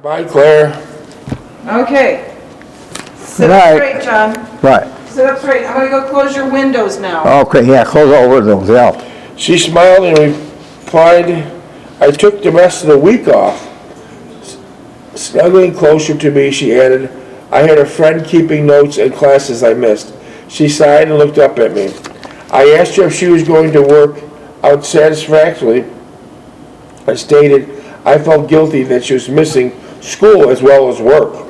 Bye, Claire. Okay. Sit up Right. straight, John. Right. Sit up straight. I'm gonna go close your windows now. Okay, yeah, close all windows, yeah. She smiled and replied, I took the rest of the week off. Snuggling closer to me, she added, I had a friend keeping notes in classes I missed. She sighed and looked up at me. I asked her if she was going to work out satisfactorily. I stated I felt guilty that she was missing school as well as work.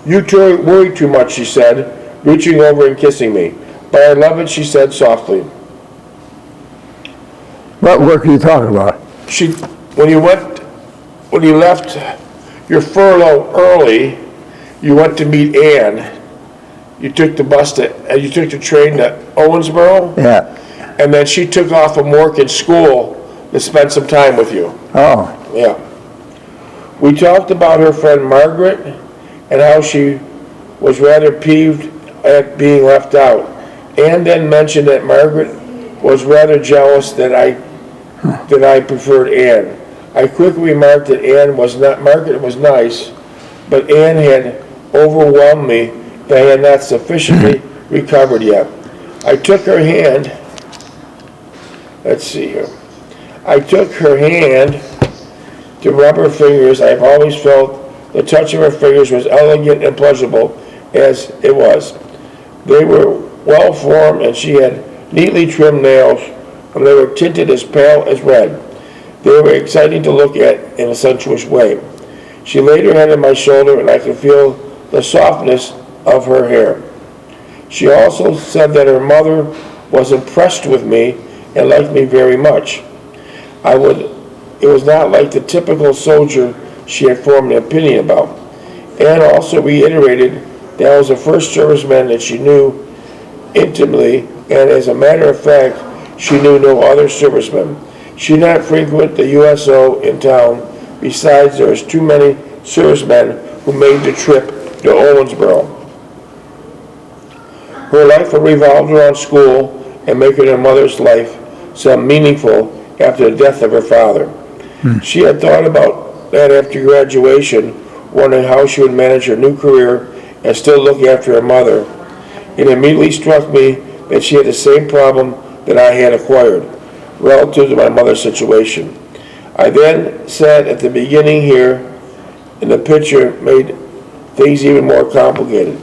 You worry too much, she said, reaching over and kissing me. But I love it, she said softly. What work are you talking about? When you left your furlough early, you went to meet Ann. You took the train to Owensboro, Yeah. and then she took off from work and school to spend some time with you. Oh, Yeah. We talked about her friend Margaret and how she was rather peeved at being left out. Ann then mentioned that Margaret was rather jealous that I preferred Ann. I quickly remarked that Margaret was nice, but Ann had overwhelmed me that I had not sufficiently recovered yet. I took her hand, let's see here. I took her hand to rub her fingers. I've always felt the touch of her fingers was elegant and pleasurable as it was. They were well formed and she had neatly trimmed nails, and they were tinted as pale as red. They were exciting to look at in a sensuous way. She laid her head on my shoulder and I could feel the softness of her hair. She also said that her mother was impressed with me and liked me very much. It was not like the typical soldier she had formed an opinion about. Anne also reiterated that I was the first serviceman that she knew intimately, and as a matter of fact, she knew no other servicemen. She did not frequent the USO in town. Besides, there was too many servicemen who made the trip to Owensboro. Her life revolved around school and making her mother's life some meaningful after the death of her father. She had thought about that after graduation, wondering how she would manage her new career and still look after her mother. It immediately struck me that she had the same problem that I had acquired, relative to my mother's situation. I then said at the beginning here, in the picture, made things even more complicated.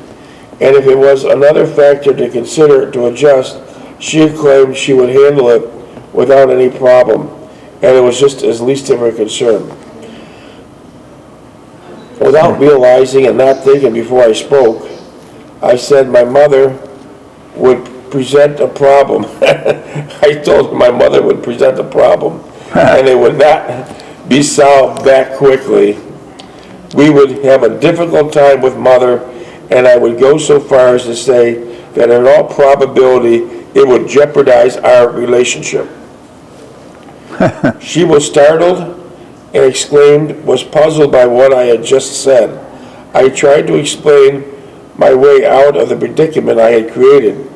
And if it was another factor to consider to adjust, she claimed she would handle it without any problem, and it was just as least of her concern. Without realizing and not thinking before I spoke, I said my mother would present a problem. I told her my mother would present a problem, and it would not be solved that quickly. We would have a difficult time with Mother, and I would go so far as to say that in all probability it would jeopardize our relationship. She was startled and was puzzled by what I had just said. I tried to explain my way out of the predicament I had created.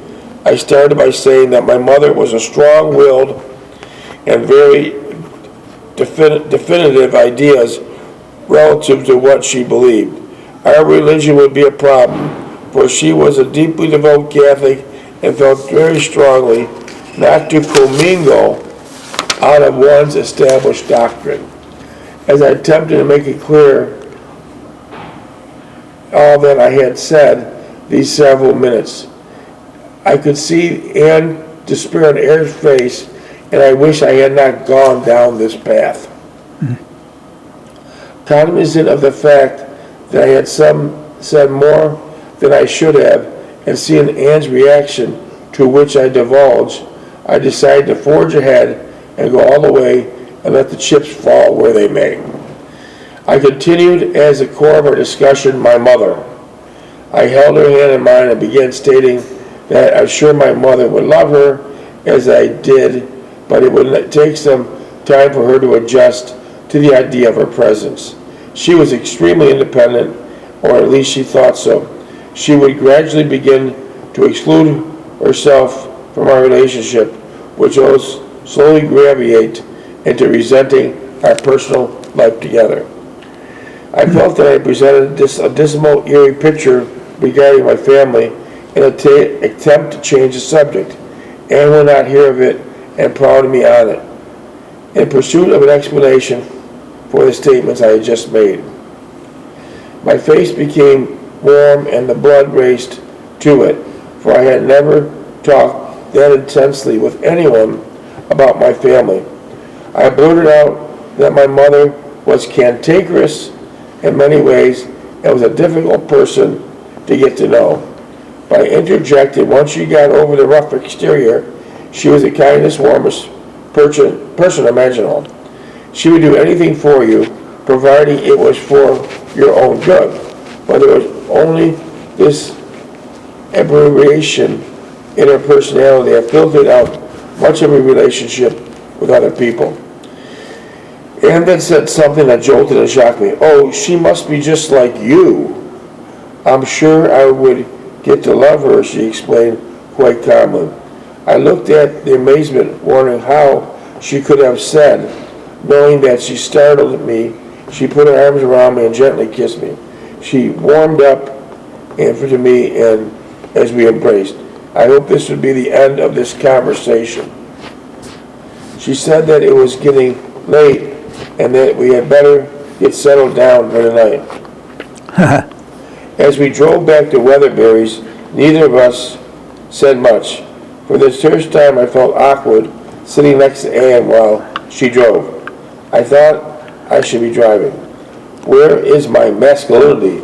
I started by saying that my mother was a strong-willed and very definitive ideas relative to what she believed. Our religion would be a problem, for she was a deeply devout Catholic and felt very strongly not to commingle out of one's established doctrine. As I attempted to make it clear all that I had said these several minutes, I could see Anne's despair on Anne's face, and I wish I had not gone down this path. Cognizant of the fact that I had said more than I should have, and seeing Anne's reaction to which I divulged, I decided to forge ahead and go all the way and let the chips fall where they may. I continued as the core of our discussion, my mother. I held her hand in mine and began stating that I'm sure my mother would love her as I did, but it would take some time for her to adjust to the idea of her presence. She was extremely independent, or at least she thought so. She would gradually begin to exclude herself from our relationship, which was slowly gravitate into resenting our personal life together. I felt that I presented a dismal, eerie picture regarding my family in an attempt to change the subject. Anne would not hear of it and prodded me on it, in pursuit of an explanation for the statements I had just made. My face became warm and the blood raced to it, for I had never talked that intensely with anyone about my family. I blurted out that my mother was cantankerous in many ways and was a difficult person to get to know. But I interjected, once she got over the rough exterior, she was the kindest, warmest person imaginable. She would do anything for you, providing it was for your own good. But there was only this aberration in her personality that filtered out much of her relationship with other people. And then said something that jolted and shocked me. Oh, she must be just like you. I'm sure I would get to love her, she explained quite calmly. I looked at the amazement, wondering how she could have said, knowing that she startled me. She put her arms around me and gently kissed me. She warmed up and to me and as we embraced. I hoped this would be the end of this conversation. She said that it was getting late and that we had better get settled down for the night. As we drove back to Weatherbury's, neither of us said much. For the first time I felt awkward sitting next to Anne while she drove. I thought I should be driving. Where is my masculinity?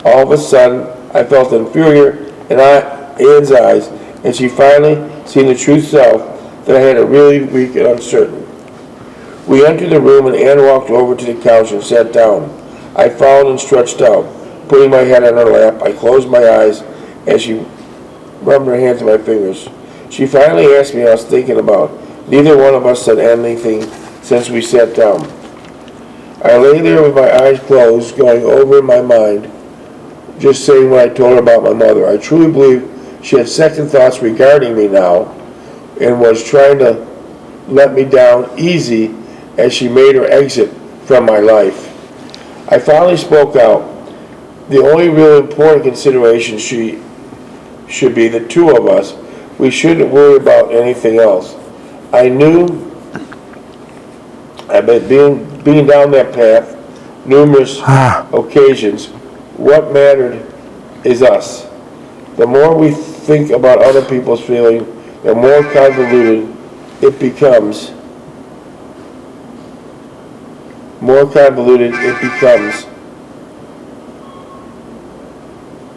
All of a sudden, I felt inferior in Anne's eyes, and she finally seen the true self that I had a really weak and uncertain. We entered the room and Anne walked over to the couch and sat down. I followed and stretched out. Putting my head on her lap, I closed my eyes as she rubbed her hands on my fingers. She finally asked me what I was thinking about. Neither one of us said anything since we sat down. I lay there with my eyes closed, going over in my mind, just saying what I told her about my mother. I truly believe she had second thoughts regarding me now and was trying to let me down easy as she made her exit from my life. I finally spoke out. The only real important consideration should be the two of us. We shouldn't worry about anything else. I knew I've been being down that path numerous occasions. What mattered is us. The more we think about other people's feelings, the more convoluted it becomes.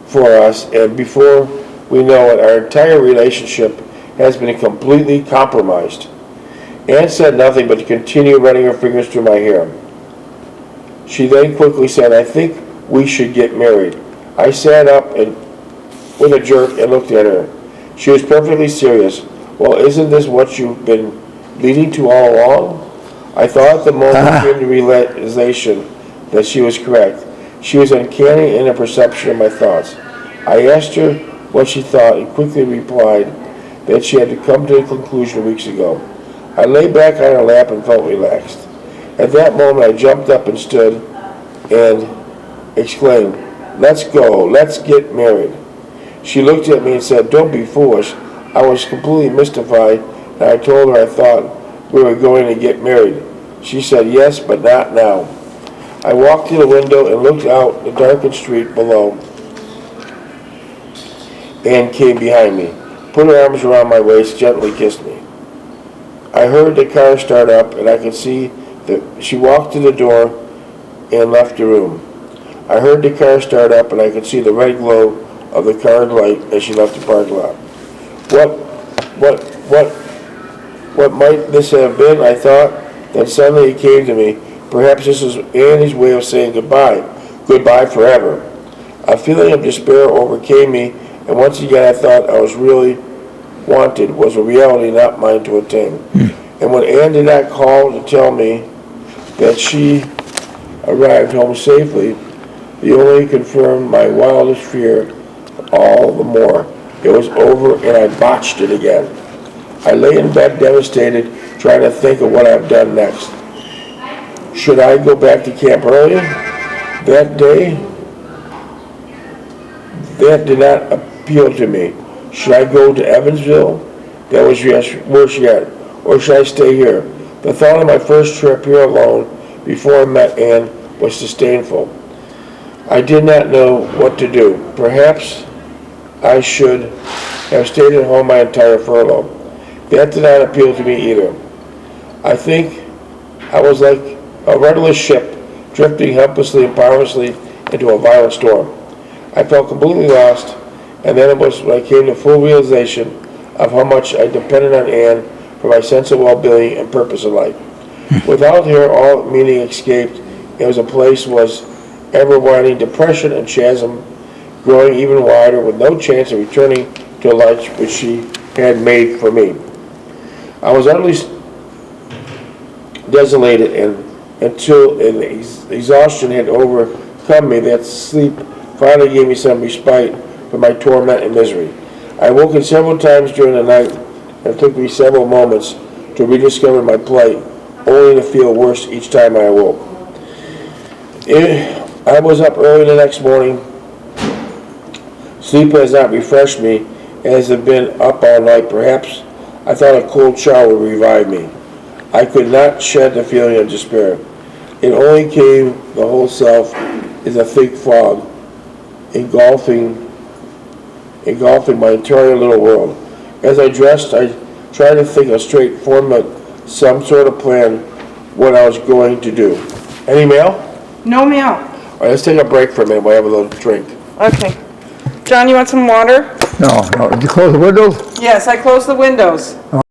For us, and before we know it, our entire relationship has been completely compromised. Anne said nothing but continued running her fingers through my hair. She then quickly said, I think we should get married. I sat up and with a jerk and looked at her. She was perfectly serious. Well, isn't this what you've been leading to all along? I thought at the moment came the realization that she was correct. She was uncanny in her perception of my thoughts. I asked her what she thought and quickly replied that she had to come to a conclusion weeks ago. I lay back on her lap and felt relaxed. At that moment I jumped up and stood and exclaimed, let's go, let's get married. She looked at me and said, don't be foolish. I was completely mystified and I told her I thought we were going to get married. She said, yes, but not now. I walked to the window and looked out the darkened street below. Anne came behind me, put her arms around my waist, gently kissed me. I heard the car start up and I could see that she walked to the door and left the room. I heard the car start up and I could see the red glow of the car light as she left the parking lot. What might this have been? I thought. Then suddenly it came to me. Perhaps this was Annie's way of saying goodbye. Goodbye forever. A feeling of despair overcame me, and once again I thought I was really wanted was a reality not mine to attain. And when Anne did not call to tell me that she arrived home safely, it only confirmed my wildest fear all the more. It was over and I botched it again. I lay in bed devastated, trying to think of what I've done next. Should I go back to camp early? That day, that did not appeal to me. Should I go to Evansville? That was worse yet. Or should I stay here? The thought of my first trip here alone before I met Ann was disdainful. I did not know what to do. Perhaps I should have stayed at home my entire furlough. That did not appeal to me either. I think I was like a rudderless ship drifting helplessly and powerlessly into a violent storm. I felt completely lost, and then it was when I came to full realization of how much I depended on Ann for my sense of well-being and purpose in life. Without her, all meaning escaped. It was a place was ever-widening depression and chasm growing even wider with no chance of returning to a life which she had made for me. I was utterly desolated, and until exhaustion had overcome me, that sleep finally gave me some respite from my torment and misery. I woke in several times during the night, and it took me several moments to rediscover my plight, only to feel worse each time I awoke. I was up early the next morning. Sleep has not refreshed me, as I've been up all night. Perhaps I thought a cold shower would revive me. I could not shed the feeling of despair. It only came, the whole self is a thick fog, engulfing my entire little world. As I dressed, I tried to think of straight form some sort of plan what I was going to do. Any mail? No mail. All right, let's take a break for a minute. We'll have a little drink. Okay. John, you want some water? No, did you close the windows? Yes, I closed the windows.